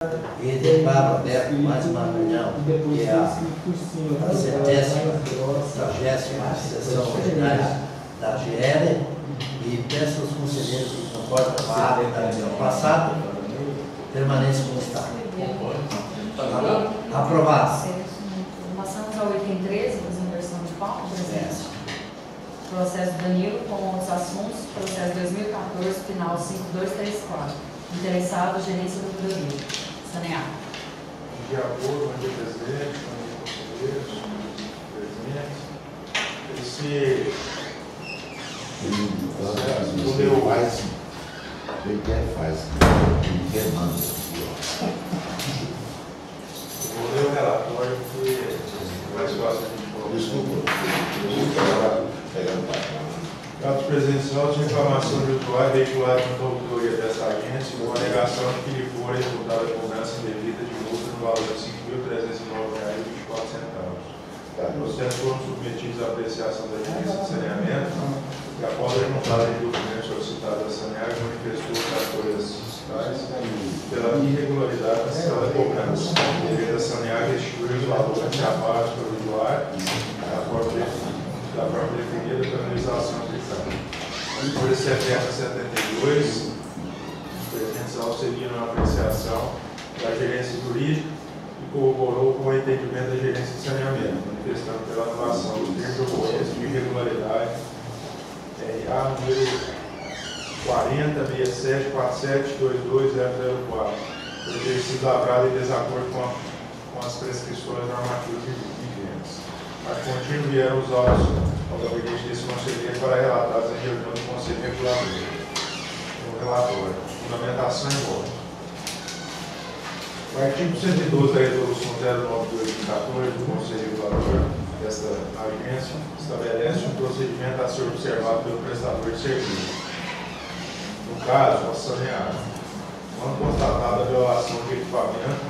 E declaro aberto mais uma reunião, que é a 70ª sessão ordinária da GL, e peço aos conselheiros que concordam com a ata da reunião passada, permaneçam como está. Aprovado. Passamos ao item 13, das inversão de pauta, processo Danilo com outros assuntos, processo 2014, final 5234. Interessado, gerência do Danilo. Saneado. De acordo com o presidente, com os conselheiros, presidente, Ele quer faz, ele quer manda. vou ler o relatório que mais fácil a gente colocar. Desculpa, pegando para cá. Caso presencial de reclamação de usuário veiculado junto à autoria dessa agência com a alegação de que lhe for executada a cobrança indevida de multa no valor de R$ 5.309,24. Os processos foram submetidos à apreciação da agência de saneamento e após a montagem de documentos solicitados da Saneag manifestou as fatores fiscais pela irregularidade da cela de cobrança, devido a Saneag restituir os valores abaixo pelo usuário da forma definida pela legislação aplicada. Por esse efeito 72, o presidente auxilia na apreciação da gerência jurídica e corroborou com o entendimento da gerência de saneamento, manifestando pela anulação dos termos de ocorrência de irregularidade RA número 406747220004, por ter sido lavrado em desacordo com as prescrições normativas vigentes. A contínuo vieram os autos ao gabinete desse conselheiro para relatados em reunião do Conselho Regulador. No relatório, fundamentação e voto. O artigo 112 da Resolução 09/2014 do Conselho Regulador desta agência estabelece um procedimento a ser observado pelo prestador de serviço. No caso, a Saneag, quando constatada a violação de equipamento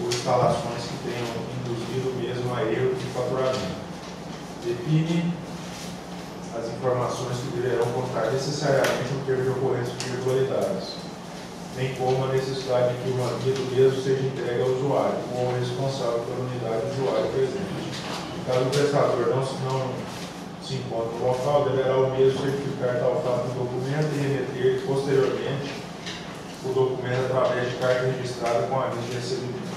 ou instalações que tenham induzido mesmo a erro de faturamento, define as informações que deverão constar necessariamente no termo de ocorrência de irregularidades, bem como a necessidade de que uma guia do mesmo seja entregue ao usuário ou ao responsável pela unidade do usuário presente. Caso o prestador não se encontre no local, deverá o mesmo certificar tal fato no documento e remeter posteriormente o documento através de carta registrada com aviso de recebimento.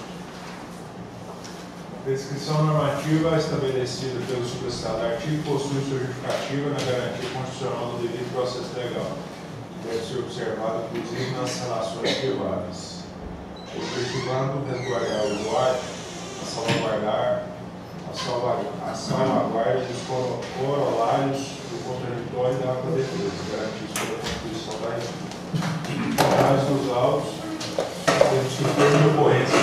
A prescrição normativa estabelecida pelo subcitado artigo possui sua justificativa na garantia constitucional do devido processo legal, que deve ser observado inclusive nas relações privadas, objetivando resguardar o usuário, a salvaguarda dos corolários do contraditório e da ampla defesa, garantidos pela Constituição da República. Caso dos autos, temos que o termo de ocorrência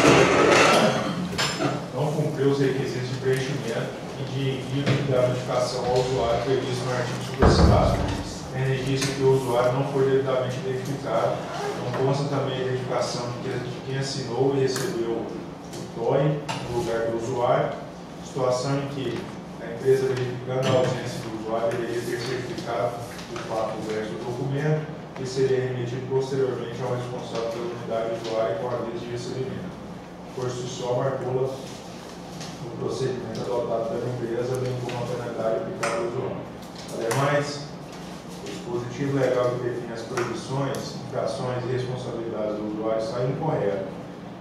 não cumpriu os requisitos de preenchimento e de envio da notificação ao usuário previsto no artigo subcitado. Tendo em vista que o usuário não foi devidamente identificado, não consta também a identificação de quem assinou e recebeu o TOI no lugar do usuário, situação em que a empresa, verificando a ausência do usuário, deveria ter certificado o fato do verso do documento e seria remetido posteriormente ao responsável pela unidade usuária com aviso de recebimento. Por si só, marcou o procedimento adotado pela empresa, bem como a penalidade aplicada ao usuário. Ademais, o dispositivo legal que define as proibições, infrações e responsabilidades do usuário está incorreto,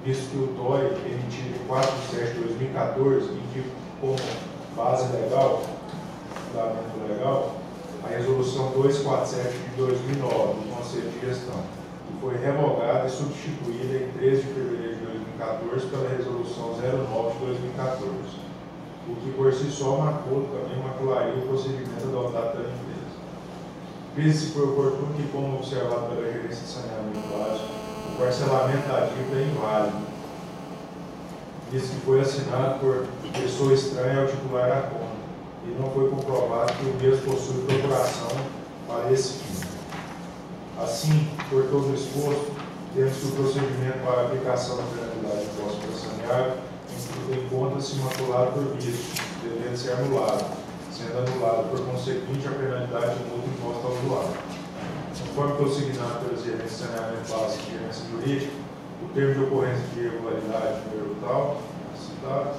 visto que o TOI, emitido em 4/7/2014, indica como base legal, fundamento legal, a Resolução 247 de 2009, do Conselho de Gestão, que foi revogada e substituída em 13 de fevereiro de 2014 pela Resolução 09 de 2014, o que por si só também macularia o procedimento adotado pela empresa. Vê-se por oportuno que, como observado pela Gerência de Saneamento Básico, o parcelamento da dívida é inválido, visto que foi assinado por pessoa estranha ao titular da conta e não foi comprovado que o mesmo possui procuração para esse fim. Assim, por todo o exposto, temos que o procedimento para a aplicação da penalidade imposta pela Saneag encontra-se maculado por vício, devendo ser anulado, sendo anulado por consequinte a penalidade de multa imposta ao usuário. Conforme consignado pelos gerentes de saneamento básico e gerência jurídica, O termo de ocorrência de irregularidade número tal, citado,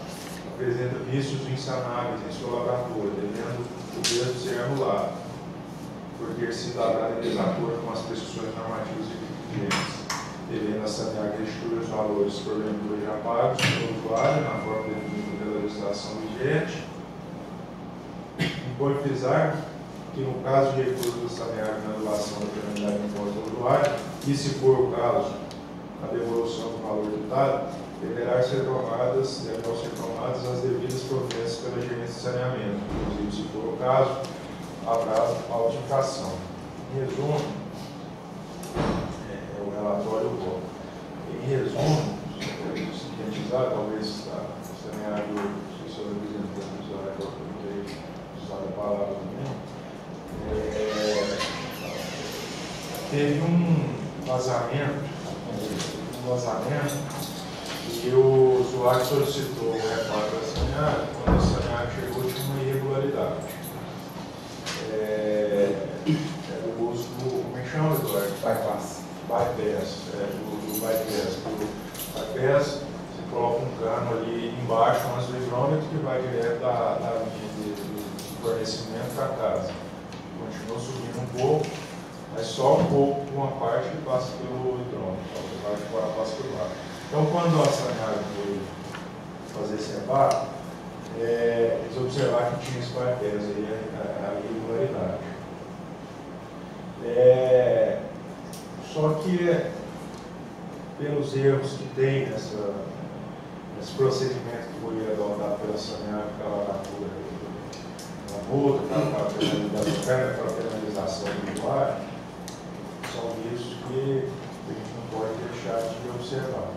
apresenta vícios insanáveis em seu laboratório, devendo o mesmo ser anulado, por ter sido lavrado em desacordo com as prescrições normativas vigentes, devendo a sanear que restituir os valores porventura já pagos pelo usuário na forma definida pela legislação vigente. Impõe frisar que no caso de recurso do saneário na anulação da penalidade imposta ao usuário, e se for o caso, a devolução do valor ditado, deverão ser tomadas as devidas providências pela gerência de saneamento, inclusive, se for o caso, haverá autenticação. Em resumo, o relatório volta. Em resumo, sintetizar, talvez o saneário, se o senhor representante usar a palavra também, teve um vazamento, e o usuário solicitou o reparo da saneário, quando a saneário chegou tinha uma irregularidade. O uso do, como é que chama, Eduardo? Bypass. Do bypass, você coloca um cano ali embaixo, um hidrômetro que vai direto da linha de fornecimento para casa. Continua subindo um pouco, mas só um pouco, uma parte que passa pelo hidrômetro, a outra parte fora passa por baixo. Então, quando a saneário foi fazer esse reparo, eles observaram que tinha esse bypass aí, a irregularidade. Só que, pelos erros que tem nesse procedimento que foi adotado pela saneário, pela multa, pela penalização do usuário, são erros que a gente não pode deixar de observar.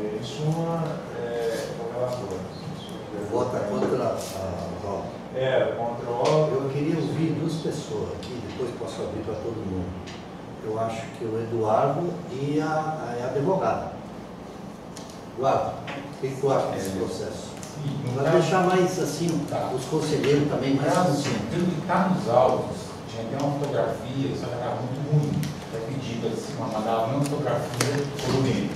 Em suma, o relatório. Vota contra a obra. Contra a obra. Eu queria ouvir duas pessoas aqui, depois posso abrir para todo mundo. Eu acho que o Eduardo e a advogada. Eduardo, o que tu acha desse processo? Para deixar mais assim, os conselheiros também mais conscientes. Pelo que está nos autos, tinha até uma fotografia, só que era muito ruim. Foi pedido assim, mandar uma fotografia do urino.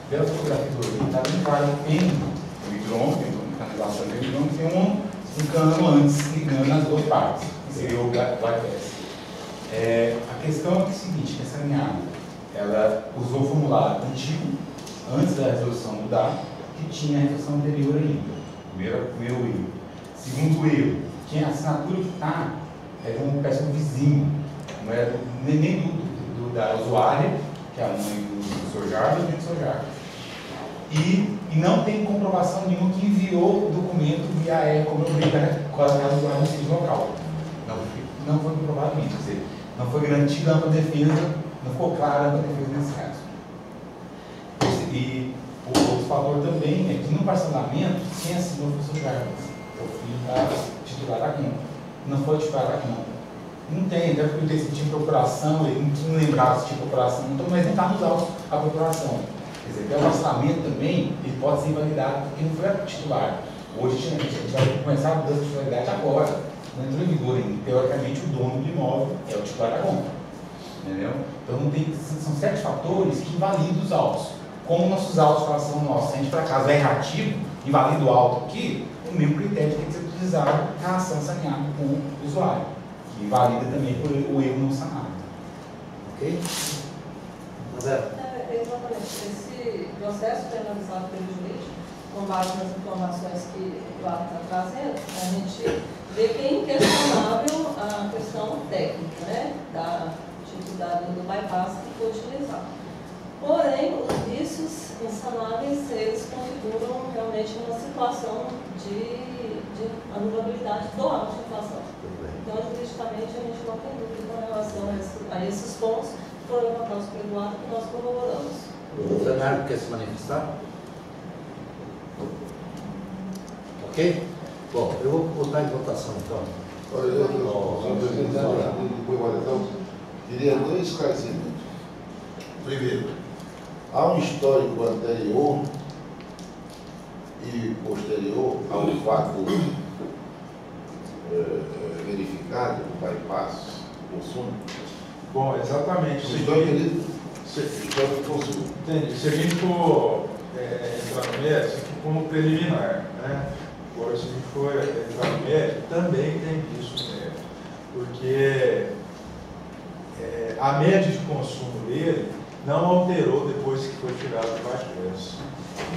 Pela fotografia do urino, está bem claro que tem o hidrômetro, a canalização do hidrômetro, tem um cano antes ligando as duas partes, que seria o bypass. A questão é o seguinte, que essa saneário, ela usou o formulário antigo, antes da resolução mudar, que tinha a resolução anterior ainda. Primeiro erro. Segundo erro, tinha a assinatura que está, era uma peça do vizinho, não era nem da usuária, que é a mãe do Sr. Jardim, nem do Sr. Jardim. E não tem comprovação nenhuma que enviou o documento via como eu brinco, com a usuária no sítio local. Não foi comprovado isso, quer dizer, não foi garantida a ampla defesa, não ficou clara a ampla defesa nesse caso. E o outro fator também é que no parcelamento, quem assinou foi o Sr. Jardim, o filho da titular da conta. Não foi titular da conta. Não tem, até porque ele tinha procuração, ele não lembrava se tinha procuração, então, mas não está nos autos a procuração. Quer dizer, até o parcelamento também, ele pode ser invalidado porque não foi a titular. Hoje a gente vai começar a mudança de titularidade agora, não entrou em vigor ainda. Teoricamente, o dono do imóvel é o titular da conta. Entendeu? Então, não tem, são 7 fatores que invalidam os autos. Como nossos autos falam, nossa, se a gente por acaso é errativo, invalida o auto aqui, o mesmo critério tem que ser utilizado na ação saneada com o usuário, que invalida também por o erro não sanado. Ok? Zé? Exatamente. Esse processo foi analisado pelo juiz, com base nas informações que o Eduardo está trazendo, a gente vê que é inquestionável a questão técnica, né, da atividade do bypass que foi utilizado. Porém, os vícios insanáveis, eles configuram realmente uma situação de anulabilidade do auto de infração. Então, juridicamente, a gente não tem dúvida com relação a esses pontos que foram levantados pelo Eduardo que nós corroboramos. O Leonardo quer se manifestar? Ok? Bom, eu vou botar em votação então. Olha, eu queria 2 esclarecimentos. Primeiro, há um histórico anterior e posterior ao fato verificado do bypass, o consumo. Bom, exatamente. Os dois períodos? Certificado de consumo. Entendi. Se a gente for entrar no mérito, isso aqui como preliminar, né? Agora, se a gente for entrar no mérito, também tem isso no mérito. Porque a média de consumo dele não alterou depois que foi tirado do baixo.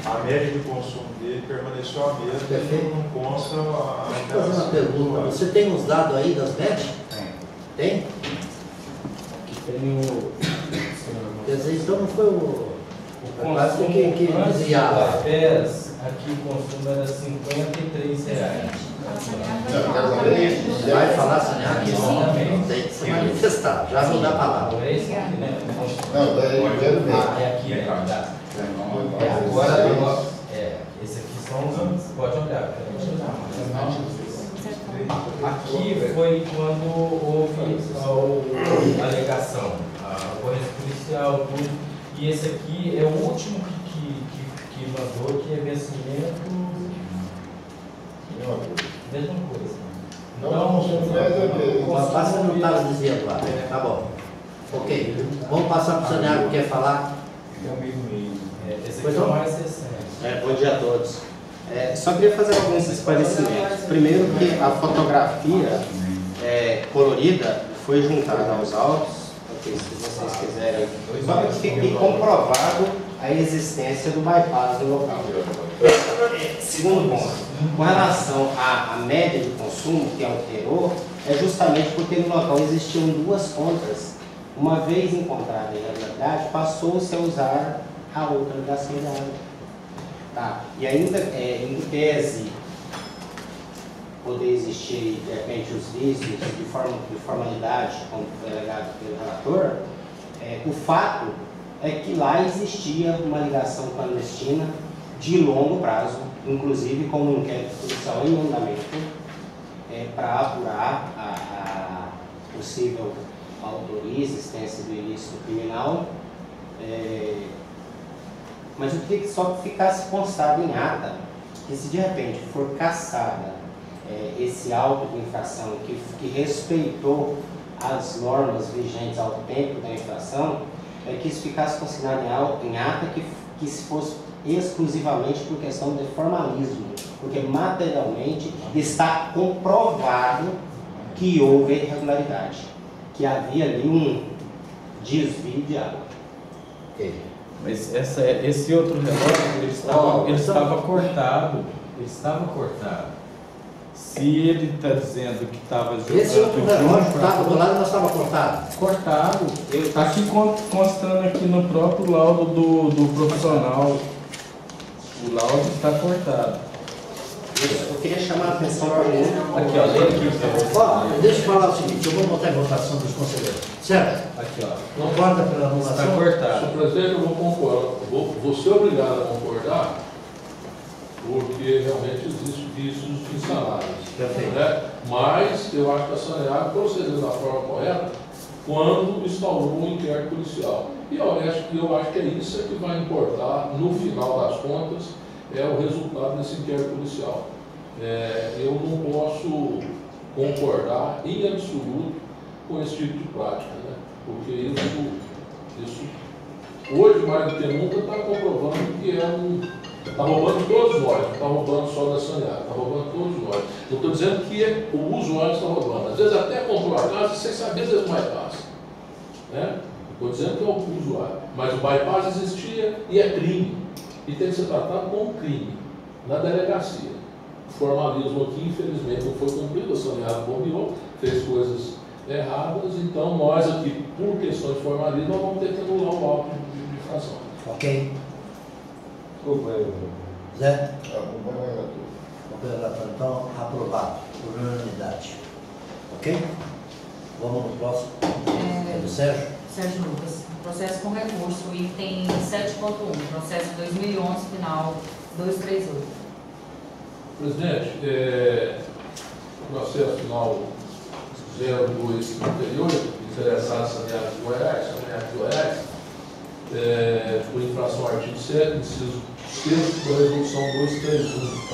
A média de consumo dele permaneceu a mesma, Perfeito. não consta a Deixa eu fazer uma pergunta. Você tem os dados aí das médias? Tem? Aqui tem o. Quer dizer, então não foi o quase consumo que antes desviava. das férias, aqui o consumo era R$53. Vai falar saneamento? Exatamente. Tem que se manifestar, já não dá palavra. Não é isso aqui, né? Não, daí eu quero ver. Ah, é aqui, né? Tá. Agora, esse aqui são os. Pode olhar, porque a gente aqui foi quando houve a alegação, a ocorrência policial, tudo. E esse aqui é o último que mandou, que é vencimento. Mesma coisa. O rapaz não estava dizendo lá. Tá bom. Ok. Vamos passar para o Saneago que quer falar. Esse aqui é o mais recente. Bom dia a todos. Só queria fazer alguns esclarecimentos. Primeiro que a fotografia colorida foi juntada aos autos, porque se vocês quiserem, só que fique comprovado a existência do bypass no local. Segundo ponto, com relação à média de consumo que alterou, é justamente porque no local existiam duas contas. Uma vez encontrada a irregularidade, passou-se a usar a outra ligação de água. Tá. E ainda, em tese, poder existir, de repente, os vícios de formalidade, como foi alegado pelo relator, o fato é que lá existia uma ligação clandestina de longo prazo, inclusive com um inquérito policial em andamento, para apurar a possível autoria e existência do ilícito criminal. Mas eu queria que só ficasse constado em ata que se de repente for cassada esse auto de infração que respeitou as normas vigentes ao tempo da infração, que isso ficasse consignado em ata que se fosse exclusivamente por questão de formalismo, porque materialmente está comprovado que houve irregularidade, que havia ali um desvio de água. Ok. Mas esse outro relógio, ele estava cortado. Ele estava cortado. Se ele está dizendo que estava jogando... Esse outro relógio estava do lado, mas estava cortado. Cortado. Está aqui constando aqui no próprio laudo do profissional. O laudo está cortado. Eu queria chamar a atenção para um... Aqui, ó. Lê aqui. Ó, deixa eu falar o seguinte, eu vou botar em votação dos conselheiros. Certo? Aqui, ó. Concorda pela Está anulação? cortado. Senhor presidente, eu vou concordar, vou ser obrigado a concordar, porque realmente existem vícios de salários. Perfeito. Né? Mas eu acho que a Saneago procedeu da forma correta quando instaurou um inquérito policial. E eu acho que é isso que vai importar, no final das contas, o resultado desse inquérito policial. Eu não posso concordar em absoluto com esse tipo de prática, né? Porque isso hoje, mais do que nunca, está comprovando que está roubando todos nós, não está roubando só da Saneago, está roubando todos nós. Eu estou dizendo que o usuário está roubando. Às vezes até comprou a casa sem saber, às vezes mais fácil. Né? Estou dizendo que é o usuário. Mas o bypass existia e é crime. E tem que ser tratado como crime na delegacia. O formalismo aqui, infelizmente, não foi cumprido. A Saneago bombeou, fez coisas erradas, então nós aqui, por questões de formalismo, nós vamos ter que anular o auto de infração. Ok. Desculpa aí, Zé? relator. Então, aprovado por unanimidade. Ok? Vamos no próximo. É do Sérgio? Sérgio Lucas, processo com recurso, item 7.1, processo 2011, final 238. Presidente, processo final 0238, interessado Saneago de Goiás, por infração ao artigo 7, inciso 6 da resolução 231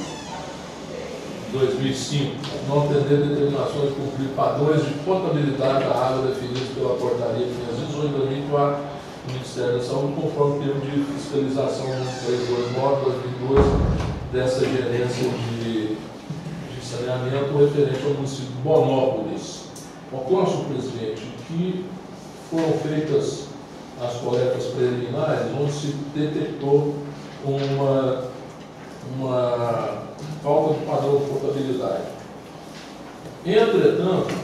de 2005, não atender determinações de cumprir padrões de potabilidade da água definidos pela portaria 518 de 2004 do Ministério da Saúde, conforme o termo de fiscalização 329/2012 dessa gerência de saneamento referente ao município de Bonópolis. Ocorre, senhor presidente, que foram feitas as coletas preliminares, onde se detectou uma falta de padrão de potabilidade. Entretanto,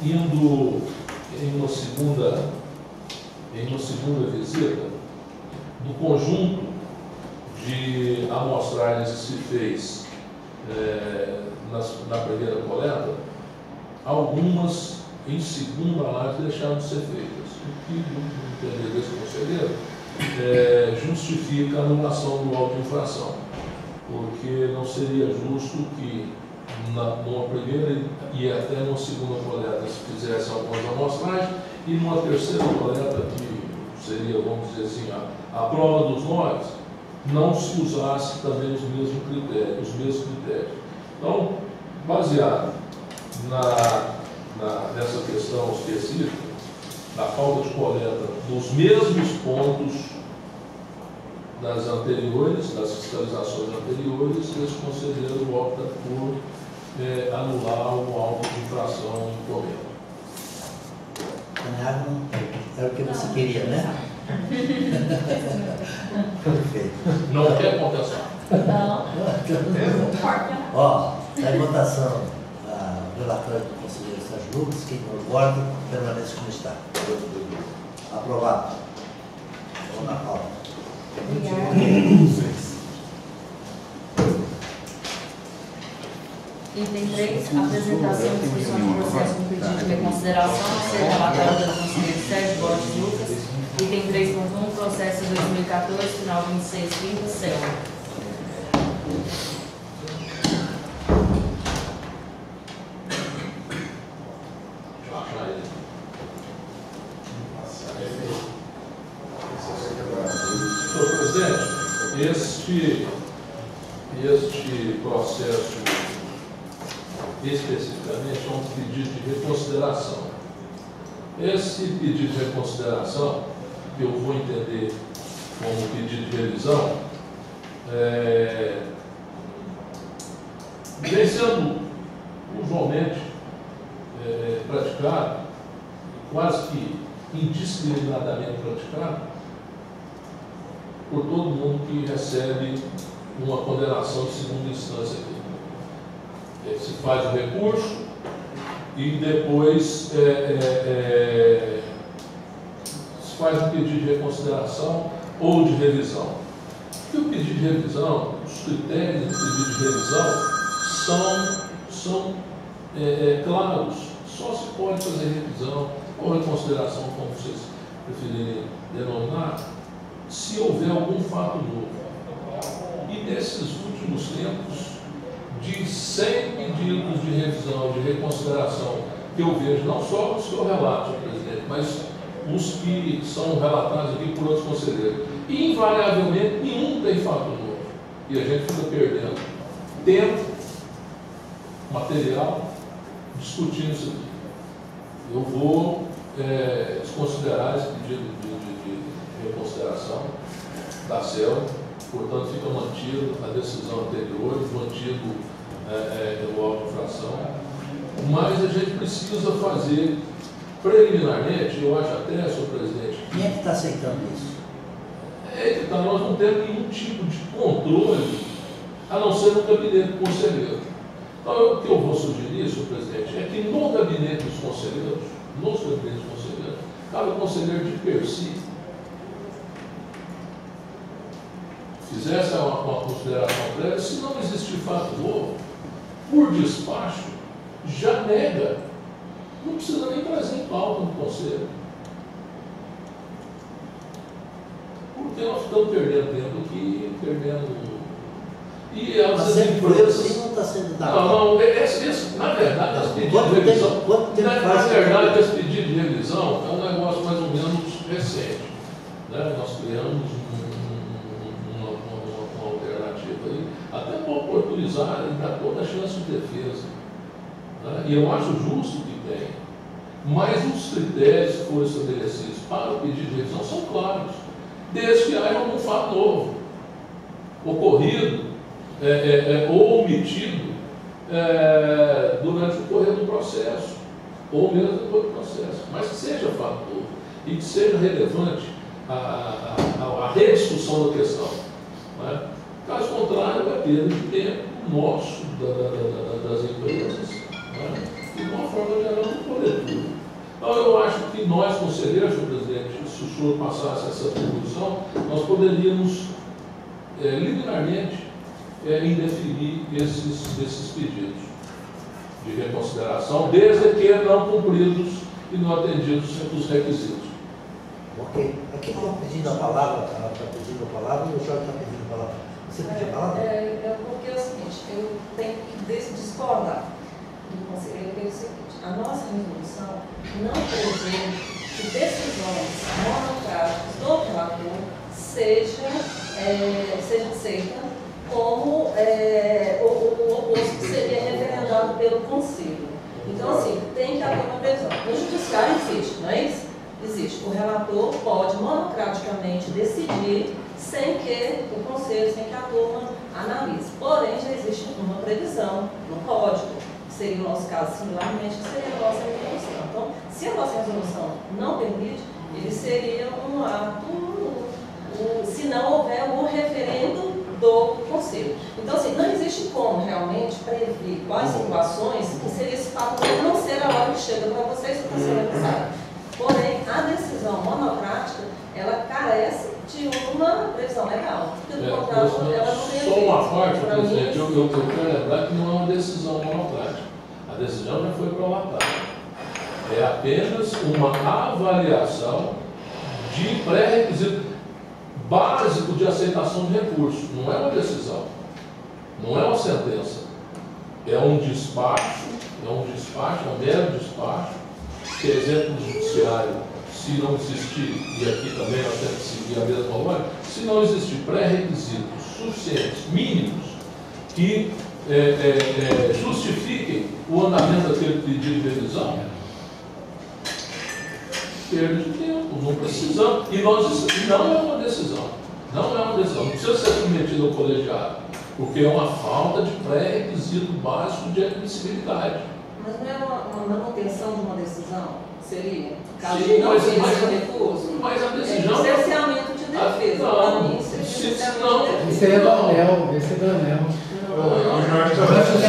indo em uma segunda visita, do conjunto de amostragens que se fez na primeira coleta, algumas em segunda análise deixaram de ser feitas. O que, no entender desse conselheiro, justifica a anulação do auto de infração, porque não seria justo que numa primeira e até numa segunda coleta se fizesse algumas amostragens e numa terceira coleta, que seria, vamos dizer assim, a prova dos nós, não se usasse também os mesmos critérios. Então, baseado nessa questão específica, da falta de coleta dos mesmos pontos das anteriores, das fiscalizações anteriores, esse conselheiro opta por anular o auto de infração em encomenda. Era o que você queria, né? Perfeito. Não quer contestar? Não. Ó, está em votação o relatório do conselheiro Sérgio Lucas, quem concorda, permanece como está. Aprovado. Vamos na pauta. Item 3, apresentação e discussão de processo com pedido de reconsideração a ser relatório do conselheiro Sérgio Borges Lucas. Item 3.1, processo 2014, final 2630, CEL. Senhor presidente, este processo especificamente é um pedido de reconsideração. Esse pedido de reconsideração, que eu vou entender como pedido de revisão, vem sendo usualmente praticado, quase que indiscriminadamente praticado, por todo mundo que recebe uma condenação de segunda instância aqui. Se faz o recurso e depois se faz um pedido de reconsideração ou de revisão. E o pedido de revisão, os critérios do pedido de revisão são claros. Só se pode fazer revisão ou reconsideração, como vocês preferirem denominar, se houver algum fato novo. E nesses últimos tempos, de 100 pedidos de revisão, de reconsideração, que eu vejo, não só os que eu relato, senhor presidente, mas os que são relatados aqui por outros conselheiros. E, invariavelmente, nenhum tem fato novo. E a gente fica perdendo tempo, material, discutindo isso aqui. Eu vou desconsiderar esse pedido de reconsideração da CEL, portanto, fica mantido a decisão anterior, mantido o auto de infração, mas a gente precisa fazer preliminarmente, eu acho até, senhor presidente. Quem é que está aceitando isso? Então, nós não temos nenhum tipo de controle, a não ser no gabinete do conselheiro. Então, o que eu vou sugerir, senhor presidente, é que no gabinete dos conselheiros, cada conselheiro de per si fizesse uma consideração prévia, se não existir fato novo, por despacho, já nega. Não precisa nem trazer em pauta no conselho. Porque nós estamos perdendo tempo aqui, E as empresas. Não está sendo dado. Não, na verdade, esse pedido de revisão. Na verdade, esse pedido de revisão é um negócio mais ou menos recente. Né? Nós criamos uma alternativa aí, até para oportunizar e dar toda a chance de defesa. Né? E eu acho justo que tenha. mas os critérios que foram estabelecidos para o pedido de revisão são claros, desde que haja algum fato novo, ocorrido ou omitido durante o correr do processo, ou mesmo depois do processo, mas que seja fato novo e que seja relevante à rediscussão da questão. Né? Caso contrário, é perda de tempo nosso, das empresas, né? E de uma forma geral do poder público. Então, eu acho que nós, conselheiros, senhor presidente, se o senhor passasse essa atribuição, nós poderíamos, liminarmente, indefinir esses pedidos de reconsideração, desde que não cumpridos e não atendidos os requisitos. Ok. Aqui está pedindo a palavra, está pedindo a palavra e o Jorge está pedindo a palavra. Você pediu a palavra? Porque é o seguinte, eu tenho que discordar do conselheiro, que é o seguinte, a nossa resolução não prevê que decisões monocráticas do relator sejam aceitas como o oposto que seria referendado pelo Conselho. Então, assim, tem que haver uma previsão. No Judiciário existe, não é isso? Existe. O relator pode monocraticamente decidir sem que o Conselho, sem que a turma analise. Porém, já existe uma previsão no Código, que seria o nosso caso similarmente, que seria a nossa resolução. Então, se a nossa resolução não permite, ele seria um ato, se não houver um referendo do Conselho. Então, assim, não existe como realmente prever quais situações que seria esse fato de não ser a hora que chega para vocês, o Conselho sabe. Porém, a decisão monocrática, ela carece de uma previsão legal. Porque, do contrário, ela não tem. Só uma parte, presidente, eu quero lembrar que não é uma decisão monocrática. A decisão já foi prolatada. É apenas uma avaliação de pré-requisito básico de aceitação de recurso. Não é uma decisão, não é uma sentença. É um despacho, um mero despacho, que é exemplo do judiciário, se não existir, e aqui também nós temos que seguir a mesma lógica, se não existir pré-requisitos suficientes, mínimos, que justifiquem o andamento daquele pedido de revisão, perda de tempo, não precisamos. E não é uma decisão. Não é uma decisão. Não precisa ser submetido ao colegiado, porque é uma falta de pré-requisito básico de admissibilidade. Mas não é uma manutenção de uma decisão? Seria? Caso Sim, não seja recurso? Mas a decisão... É cerceamento de defesa. Não, Para mim, seria cerceamento não. de defesa. Esse é do anel, esse é do anel. O que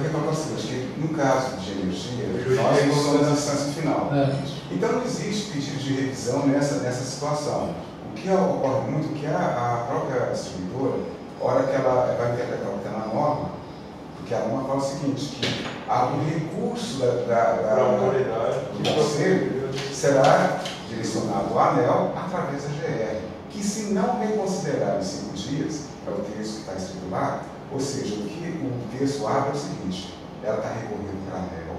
acontece é que, no caso de energia, nós somos a instância final. Então, não existe pedido de revisão nessa situação. O que ocorre muito é que a própria distribuidora, a hora que ela vai interpretar o que está na norma, porque a norma fala o seguinte, que o recurso do Conselho será direcionado ao ANEEL através da GR, que se não reconsiderar em 5 dias, é o texto que está escrito lá, ou seja, o que o texto abre é o seguinte, ela está recorrendo para a ANEEL,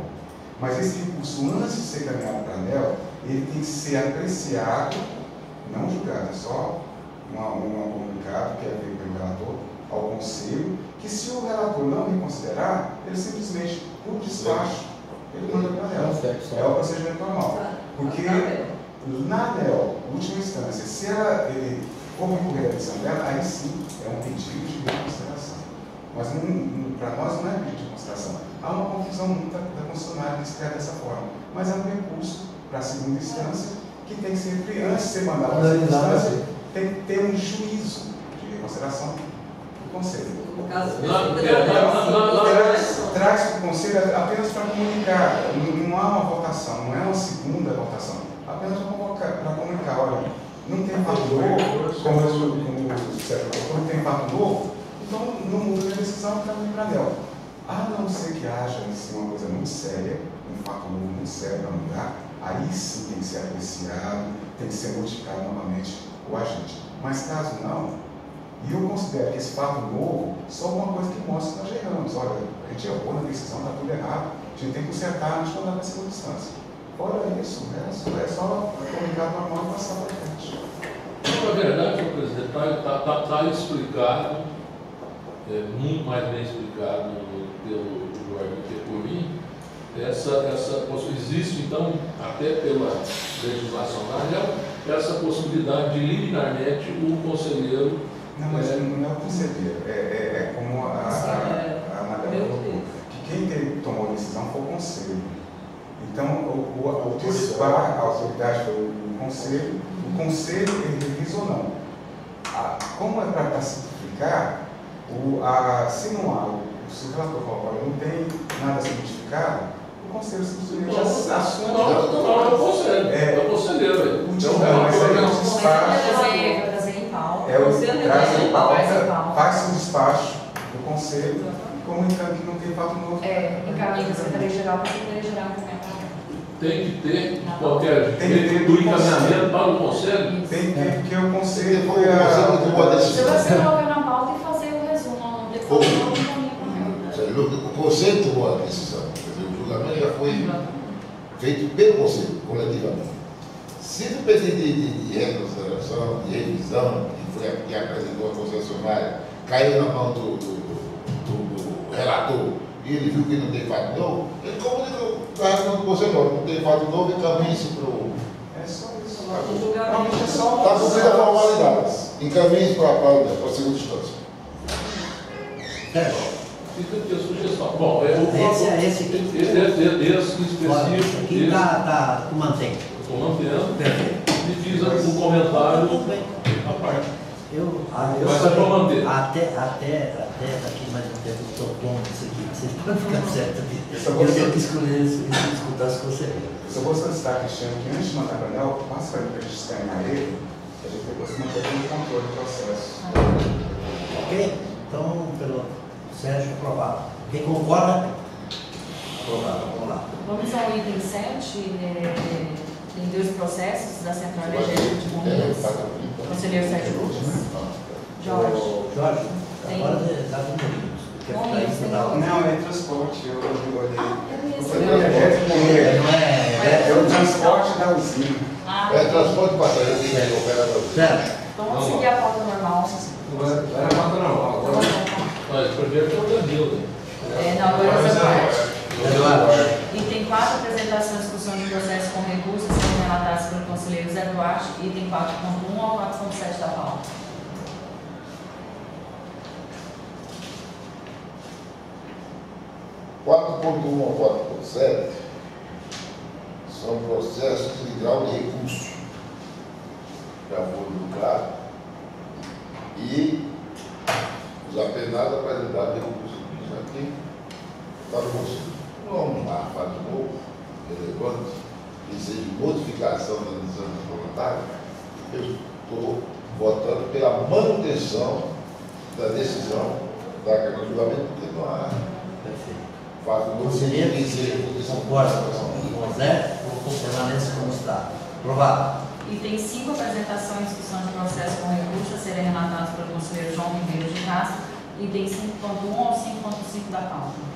mas esse recurso, antes de ser caminhado para a ANEEL, ele tem que ser apreciado, não julgado, é só um comunicado que é feito pelo relator ao Conselho, que se o relator não reconsiderar, ele simplesmente, por despacho, ele manda para a ANEEL. É o procedimento normal. Porque na ANEEL, última instância, se ele for recorrer à decisão dela, aí sim é um pedido de reconsideração. Mas para nós não é pedido de reconsideração. Há uma confusão muito da concessionária que escreve dessa forma. Mas é um recurso para a segunda instância que tem que ser, antes de ser mandado para a segunda instância, tem que ter um juízo de reconsideração do Conselho. No caso, traz para o Conselho apenas para comunicar, não há uma votação, não é uma segunda votação, apenas para comunicar, olha, não tem fato novo, como o Sérgio colocou, não tem fato novo, então não muda a decisão para ir para a ANEEL. A não ser que haja assim, uma coisa muito séria, um fato novo muito sério para mudar, aí sim tem que ser apreciado, tem que ser modificado novamente o agente. Mas caso não, e eu considero que esse fato novo só uma coisa que mostra que nós erramos. Olha, a gente errou na decisão, está tudo errado, a gente tem que consertar antes de mandar para a segunda instância. Fora isso, é só comunicar normal e passar para frente. Na verdade, presidente, está explicado, muito mais bem explicado pelo Jorge que por mim, Existe, então, até pela legislação da ANEEL, essa possibilidade de liminarmente o conselheiro. Não, mas não é o conselheiro, é como a Madalena colocou, que quem tomou a decisão foi o conselho. Então, a autoridade foi o conselho ele revisa ou não. Como é para simplificar, se o relator falou, não tem nada a ser modificado, o conselho simplesmente assume. Não, é o conselho. É o conselheiro. Faz o despacho do conselho, comunicando que não tem fato novo. Encaminha da Secretaria-Geral para a Secretaria-Geral também. Tem que ter qualquer do encaminhamento para o conselho? Tem que ter, porque o conselho foi a Se você colocar na pauta e fazer o resumo, depois eu encaminho para mim. O conselho tomou a decisão, o julgamento já foi feito pelo conselho, coletivamente. Se depender de reconsideração, de revisão, que apresentou a concessionária, caiu na mão do relator e ele viu que não tem fato novo, ele comunicou para o conselho, não tem fato novo, encaminhe-se para o. É só isso. Está cumprida a formalidade. Encaminhe-se para a segunda instância. Fica aqui a sugestão. Bom, esse específico. Aqui está mantendo. Estou mantendo. Perfeito. E fiz um comentário à parte. Até daqui mais um tempo eu estou pondo isso aqui, vocês podem ficar certos. Eu tenho que escutar os conselheiros. Eu só vou solicitar, Cristiano, que antes de mandar para a ANEEL, passa para a gente escanear ele, a gente depois manter o controle do processo. Ok? Então, pelo Sérgio, aprovado. Quem concorda? Aprovado. Vamos lá. Vamos ao item 7. Tem 2 processos da Central Energética de Bombeiros. Conselheiro Sérgio Lucas. Jorge, tem. agora dá um pouquinho. Não, é transporte, eu olhei. É o transporte da usina. É transporte passageiro de operador. Certo. Então vamos seguir a pauta normal. Era a pauta normal. Mas o projeto é o Danilo. Não, agora é essa parte. Eduardo. Item 4, apresentação e discussão de processo com recursos sendo relatados pelo conselheiro Zé Duarte. Item 4.1 ao 4.7 da pauta. ao 4.7 são processos de grau de recurso. Já foram julgados e os apenados apresentaram recurso aqui para você. Vamos lá, faz de novo, relevante, que seja modificação da decisão parlamentar. Eu estou votando pela manutenção da decisão daquele julgamento, porque não há. Perfeito. Faz de novo. Conselheiro, concorda com o Zé? Permanece como está. Aprovado. Item 5, apresentação e discussão de processo com recursos a serem relatados pelo conselheiro João Ribeiro de Castro. Item 5.1 ao 5.5 da pauta.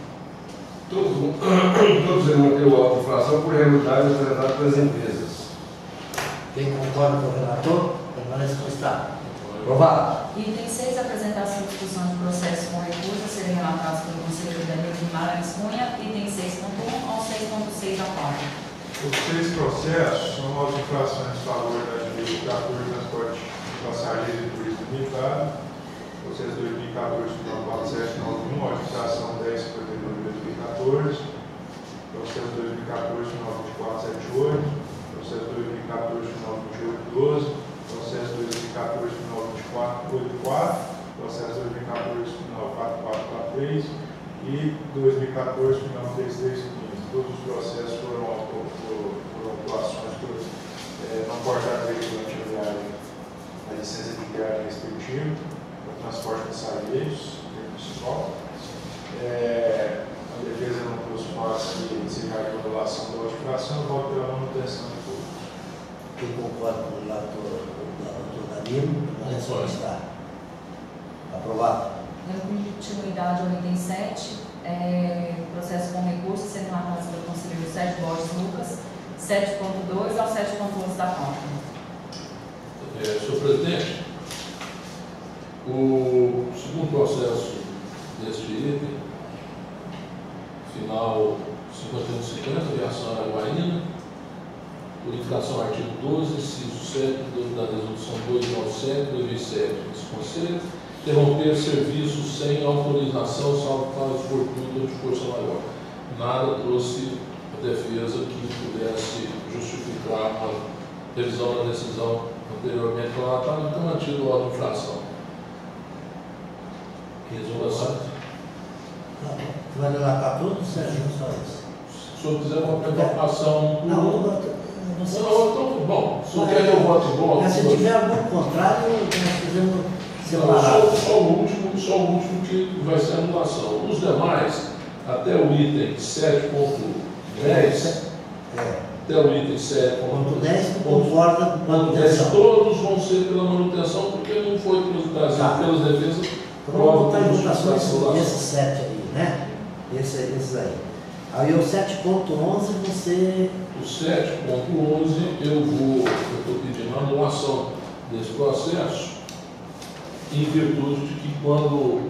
Todos irão ter o auto de infração por irregularidade apresentada pelas empresas. Quem concorda com o relator, permanece como está. Aprovado. Item 6, apresentação e discussão de processo com recursos a serem relatados pelo conselheiro Danilo Guimarães Cunha. Item 6.1 ao 6.6 da pauta. Os 6 processos são novas infrações em favor da Administração de Transporte de Passageiros e Turismo Militar. Processo 2014-4791, modificação 1052 de 2014. Processo 2014-9478. Processo 2014-9812. Processo 2014-9484. Processo 2014-4443. E 2014-9335. Todos os processos foram atuações por não cortar veículo antiviário a licença de viagem respectiva, para transporte de passageiros, municipal. A defesa não trouxe fácil de encerrar a regulação da notificação, volta pela manutenção de todos. Quem concorda com o relator Danilo, permanece como está. Aprovado. Dando continuidade ao item 7. Processo com recursos sendo relatados pelo conselheiro Sérgio Borges Lucas, 7.2 ao 7.11 da pauta. Senhor presidente, o segundo processo deste item, final 5150, aviação araguaína, por infração ao artigo 12, inciso 7 da resolução 297, 2007, desse Conselho, interromper serviço sem autorização, salvo caso fortuito ou de força maior. Nada trouxe a defesa que pudesse justificar a revisão da decisão anteriormente relatada, então mantido o auto de infração. Resolução. Vai relatar tudo, Sérgio, só isso? Se o senhor quiser uma preocupação. Não, então, bom, se o senhor quer que eu vote bom. Se tiver algum contrário, nós fizemos separado. Só o último que vai ser a anulação. Os demais, até o item 7.10, até o item 7.10, concorda com a manutenção. Todos vão ser pela manutenção, porque não foi trazido pelas defesas. Prova para votações esses 7 aí, né? Esses aí. Aí o 7.11 você. O 7.11 eu estou pedindo a anulação desse processo em virtude de que quando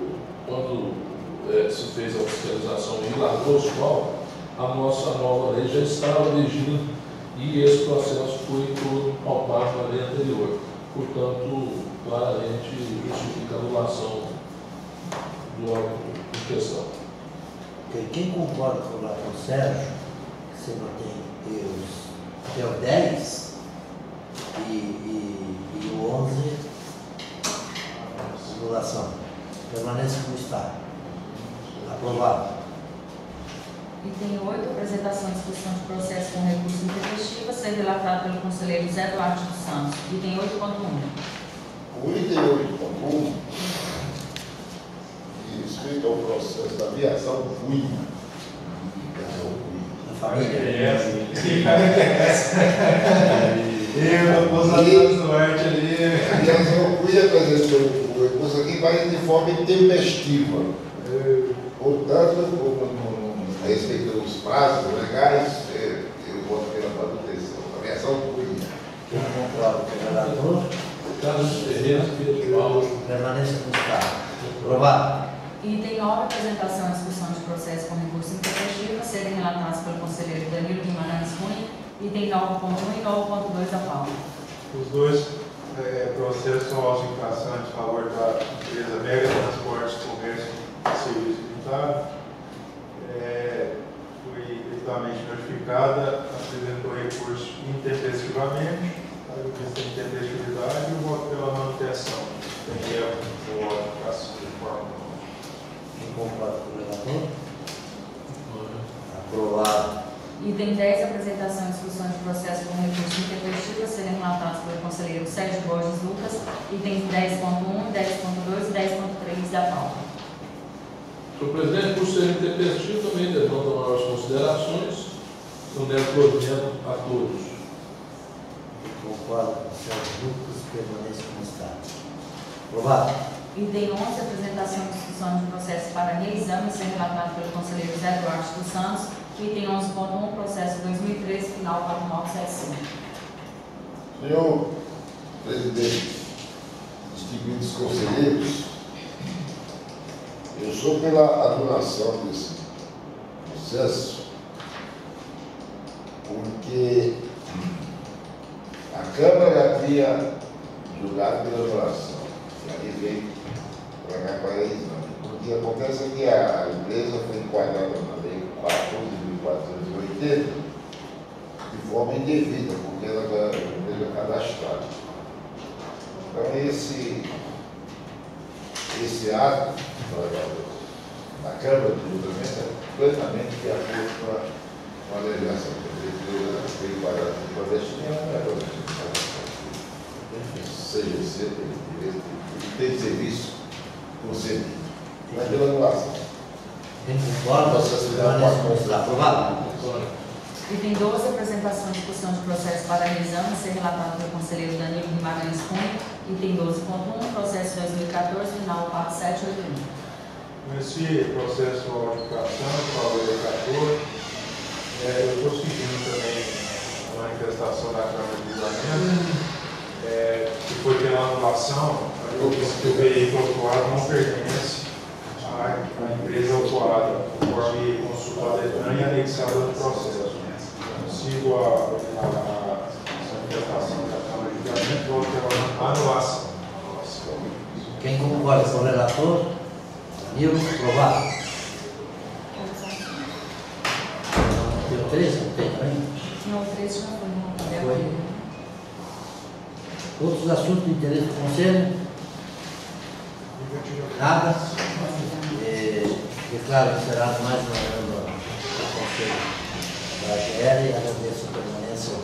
se fez a fiscalização em Lagoas, a nossa nova lei já estava vigindo e esse processo foi todo pautado na lei anterior. Portanto, claramente justifica a anulação do órgão em questão. Quem concorda com o relator Sérgio, que você mantém até o 10 e o 11, anulação. Permanece como está. Aprovado. Item 8, apresentação e discussão de processo com recurso intempestivo a ser relatado pelo conselheiro Zé Duarte dos Santos. Item 8.1. O item 8.1 diz respeito ao processo da aviação Cunha. Eu vou usar o Duarte ali. A aviação Cunha apresentou o recurso aqui vai de forma intempestiva. Portanto, a respeito dos prazos legais, eu voto pela manutenção. Aviação Cunha. Quem concorda com o relator? Carlos Ferreira, permanece como está. Aprovado. Item 9, apresentação e discussão de processo com recurso intempestivo a serem relatados pelo conselheiro Danilo Guimarães Cunha. Item 9.1 e 9.2 da pauta. Os dois processos são auto infração em favor da empresa Mega Transportes, Comércio e Serviço Limitado. Foi devidamente notificada, apresentou recurso intempestivamente, a justiça de intempestividade e o voto pela manutenção. Tem erro no auto infração de forma. Quem concorda com o relator? Aprovado. Item 10, apresentação e discussão de processo com recurso intempestivo a serem relatados pelo conselheiro Sérgio Borges Lucas. Itens 10.1, 10.2 e 10.3 da pauta. Senhor presidente, por ser intempestivo, também levanta maiores considerações, não deve provimento a todos. Concordo com o Sérgio Lucas, permanece como está. Aprovado. Item 11, apresentação e discussão de processo para reexame, ser relatado pelo conselheiro Zé Duarte dos Santos. Item 11.1, processo 2013, final 4975. Senhor presidente, distinguidos conselheiros, eu sou pela anulação desse processo, porque a Câmara já havia julgado pela anulação, e aí veio para cá para exame. O que acontece é que a empresa foi enquadrada na lei 14.480 de forma indevida, porque ela era empresa cadastrada. Então esse ato da Câmara de Julgamento é completamente de acordo com a legislação. A empresa foi enquadrada no clandestino, CGC tem serviço concedido. Mas pela anulação. Quem concorda, permanece como está. Aprovado. Item 12, apresentação e discussão de processo para reexame, ser relatado pelo conselheiro Danilo Guimarães Cunha. Item 12.1, processo 2014, final 4781. Nesse processo de modificação, falou do relator, eu estou seguindo também a manifestação da Câmara de Julgamento, que foi pela anulação, o veículo atuado não pertence à a empresa autuada, conforme consultou a DETRAN e anexada no processo. Sigo a manifestação da Câmara de Julgamento, vou ter uma anulação. Quem concorda com o relator? Nilo, aprovado. Deu 13, não tem também? Não, 13 já foi, não. Foi. Outros assuntos de interesse do Conselho? Nada? Declaro encerrado mais uma reunião do Conselho da AGR e agradeço a permanência ao